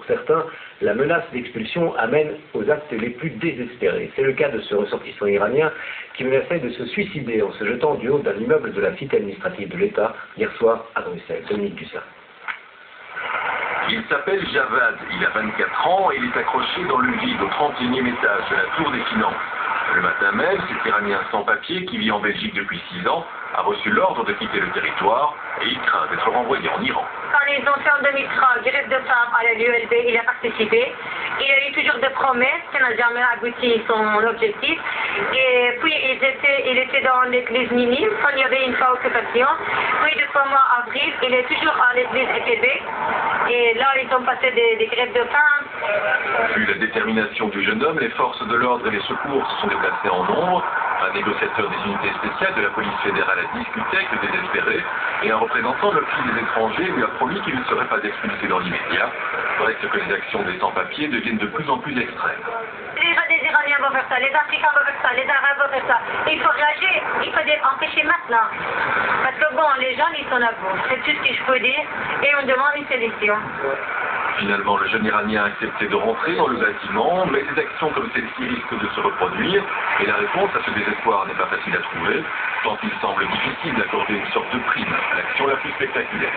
Pour certains, la menace d'expulsion amène aux actes les plus désespérés. C'est le cas de ce ressortissant iranien qui menaçait de se suicider en se jetant du haut d'un immeuble de la cité administrative de l'État hier soir à Bruxelles. Dominique Dussart. Il s'appelle Javad, il a 24 ans et il est accroché dans le vide au 31e étage de la Tour des Finances. Le matin même, cet Iranien sans papier qui vit en Belgique depuis 6 ans a reçu l'ordre de quitter le territoire et il craint d'être renvoyé en Iran. Quand ils ont fait en 2003 grève de femmes à l'ULB, il a participé. Il a eu toujours des promesses qui n'ont jamais abouti à son objectif. Et puis il était dans l'église minime quand il y avait une fois occupation. Puis depuis le mois d'avril, il est toujours à l'église ETB. Et là, ils ont passé des grèves de femmes. Vu la détermination du jeune homme, les forces de l'ordre et les secours se sont déplacés en nombre. Un négociateur des unités spéciales de la police fédérale a discuté avec le désespéré et un représentant de l'Office des étrangers lui a promis qu'il ne serait pas expulsé dans l'immédiat. Reste que les actions des sans-papiers deviennent de plus en plus extrêmes. Les Iraniens vont faire ça, les Africains vont faire ça, les Arabes vont faire ça. Il faut réagir, il faut les empêcher maintenant. Parce que bon, les gens, ils sont à bout. C'est tout ce que je peux dire et on demande une solution. Finalement, le jeune Iranien a accepté de rentrer dans le bâtiment, mais des actions comme celle-ci risquent de se reproduire, et la réponse à ce désespoir n'est pas facile à trouver, tant il semble difficile d'accorder une sorte de prime à l'action la plus spectaculaire.